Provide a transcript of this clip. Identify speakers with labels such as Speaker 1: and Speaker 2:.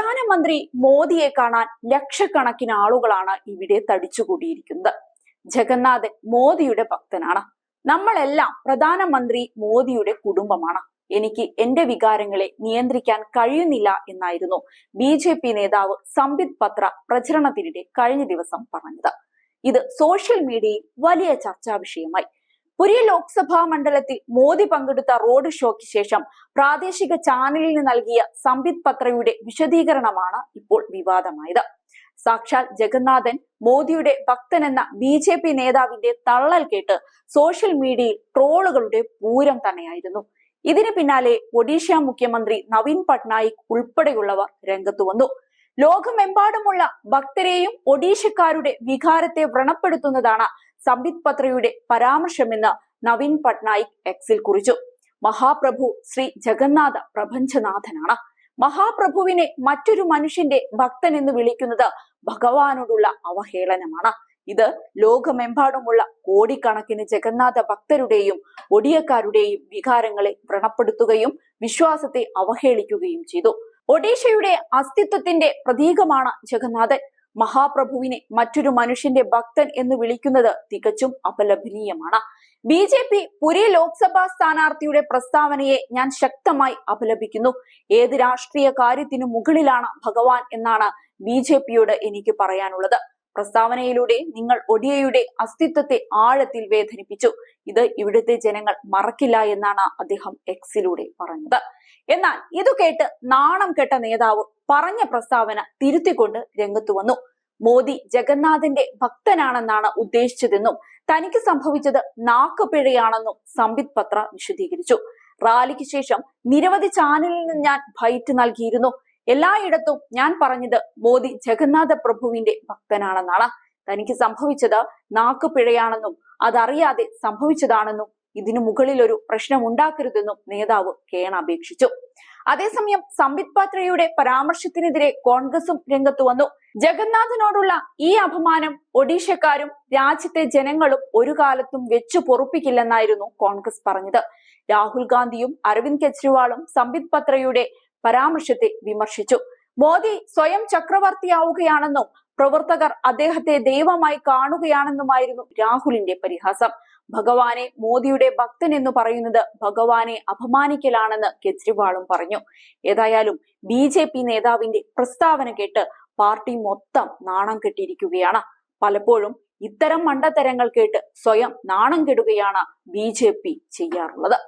Speaker 1: പ്രധാനമന്ത്രി മോദിയെ കാണാൻ ലക്ഷക്കണക്കിന് ആളുകളാണ് ഇവിടെ തടിച്ചുകൂടിയിരിക്കുന്നത്. ജഗന്നാഥൻ മോദിയുടെ ഭക്തനാണ്. നമ്മളെല്ലാം പ്രധാനമന്ത്രി മോദിയുടെ കുടുംബമാണ്. എനിക്ക് എന്റെ വികാരങ്ങളെ നിയന്ത്രിക്കാൻ കഴിയുന്നില്ല എന്നായിരുന്നു BJP നേതാവ് സംബിത് പത്ര പ്രചരണത്തിനിടെ കഴിഞ്ഞ ദിവസം പറഞ്ഞത്. ഇത് സോഷ്യൽ മീഡിയയിൽ വലിയ ചർച്ചാ വിഷയമായി. പുരി ലോക്സഭാ മണ്ഡലത്തിൽ മോദി പങ്കെടുത്ത റോഡ് ഷോയ്ക്ക് ശേഷം പ്രാദേശിക ചാനലിന് നൽകിയ സംബിത് പത്രയുടെ വിശദീകരണമാണ് ഇപ്പോൾ വിവാദമായത്. സാക്ഷാൽ ജഗന്നാഥൻ മോദിയുടെ ഭക്തനെന്ന BJP നേതാവിന്റെ തള്ളൽ കേട്ട് സോഷ്യൽ മീഡിയയിൽ ട്രോളുകളുടെ പൂരം തന്നെയായിരുന്നു. ഇതിന് പിന്നാലെ ഒഡീഷ മുഖ്യമന്ത്രി നവീൻ പട്നായിക് ഉൾപ്പെടെയുള്ളവർ രംഗത്തു വന്നു. ലോകമെമ്പാടുമുള്ള ഭക്തരെയും ഒഡീഷക്കാരുടെ വികാരത്തെ വ്രണപ്പെടുത്തുന്നതാണ് സംബിത് പത്രയുടെ പരാമർശമെന്ന് നവീൻ പട്നായിക് എക്സിൽ കുറിച്ചു. മഹാപ്രഭു ശ്രീ ജഗന്നാഥ പ്രപഞ്ചനാഥനാണ്. മഹാപ്രഭുവിനെ മറ്റൊരു മനുഷ്യന്റെ ഭക്തൻ എന്ന് വിളിക്കുന്നത് ഭഗവാനോടുള്ള അവഹേളനമാണ്. ഇത് ലോകമെമ്പാടുമുള്ള കോടിക്കണക്കിന് ജഗന്നാഥ ഭക്തരുടെയും ഒഡിയക്കാരുടെയും വികാരങ്ങളെ വ്രണപ്പെടുത്തുകയും വിശ്വാസത്തെ അവഹേളിക്കുകയും ചെയ്തു. ഒഡീഷയുടെ അസ്തിത്വത്തിന്റെ പ്രതീകമാണ് ജഗന്നാഥൻ. മഹാപ്രഭുവിനെ മറ്റൊരു മനുഷ്യന്റെ ഭക്തൻ എന്ന് വിളിക്കുന്നത് തികച്ചും അപലപനീയമാണ്. BJP പുരി ലോക്സഭാ സ്ഥാനാർത്ഥിയുടെ പ്രസ്താവനയെ ഞാൻ ശക്തമായി അപലപിക്കുന്നു. ഏത് രാഷ്ട്രീയ കാര്യത്തിനു മുകളിലാണ് ഭഗവാൻ എന്നാണ് BJPയോട് എനിക്ക് പറയാനുള്ളത്. പ്രസ്താവനയിലൂടെ നിങ്ങൾ ഒഡിയയുടെ അസ്തിത്വത്തെ ആഴത്തിൽ വേദനിപ്പിച്ചു. ഇത് ഇവിടുത്തെ ജനങ്ങൾ മറക്കില്ല എന്നാണ് അദ്ദേഹം എക്സിലൂടെ പറഞ്ഞത്. എന്നാൽ ഇത് കേട്ട് നാണം കെട്ട നേതാവ് പറഞ്ഞ പ്രസ്താവന തിരുത്തിക്കൊണ്ട് രംഗത്തു വന്നു. മോദി ജഗന്നാഥന്റെ ഭക്തനാണെന്നാണ് ഉദ്ദേശിച്ചതെന്നും തനിക്ക് സംഭവിച്ചത് നാക്കുപിഴയാണെന്നും സംബിത് പത്ര വിശദീകരിച്ചു. റാലിക്ക് ശേഷം നിരവധി ചാനലിൽ നിന്ന് ഞാൻ ബൈറ്റ് നൽകിയിരുന്നു. എല്ലായിടത്തും ഞാൻ പറഞ്ഞത് മോദി ജഗന്നാഥ പ്രഭുവിന്റെ ഭക്തനാണെന്നാണ്. തനിക്ക് സംഭവിച്ചത് നാക്കുപിഴയാണെന്നും അതറിയാതെ സംഭവിച്ചതാണെന്നും ഇതിനു മുകളിൽ ഒരു പ്രശ്നം ഉണ്ടാക്കരുതെന്നും നേതാവ് കേണപേക്ഷിച്ചു. അതേസമയം സംബിത് പത്രയുടെ പരാമർശത്തിനെതിരെ കോൺഗ്രസും രംഗത്തു വന്നു. ജഗന്നാഥനോടുള്ള ഈ അപമാനം ഒഡീഷക്കാരും രാജ്യത്തെ ജനങ്ങളും ഒരു കാലത്തും വെച്ചു പൊറുപ്പിക്കില്ലെന്നായിരുന്നു കോൺഗ്രസ് പറഞ്ഞത്. രാഹുൽ ഗാന്ധിയും അരവിന്ദ് കെജ്രിവാളും സംബിത് പത്രയുടെ പരാമർശത്തെ വിമർശിച്ചു. മോദി സ്വയം ചക്രവർത്തിയാവുകയാണെന്നും പ്രവർത്തകർ അദ്ദേഹത്തെ ദൈവമായി കാണുകയാണെന്നുമായിരുന്നു രാഹുലിന്റെ പരിഹാസം. ഭഗവാനെ മോദിയുടെ ഭക്തൻ എന്ന് പറയുന്നത് ഭഗവാനെ അപമാനിക്കലാണെന്ന് കെജ്രിവാളും പറഞ്ഞു. ഏതായാലും BJP നേതാവിന്റെ പ്രസ്താവന കേട്ട് പാർട്ടി മൊത്തം നാണം കെട്ടിയിരിക്കുകയാണ്. പലപ്പോഴും ഇത്തരം മണ്ടത്തരങ്ങൾ കേട്ട് സ്വയം നാണം കെടുകയാണ് BJP ചെയ്യാറുള്ളത്.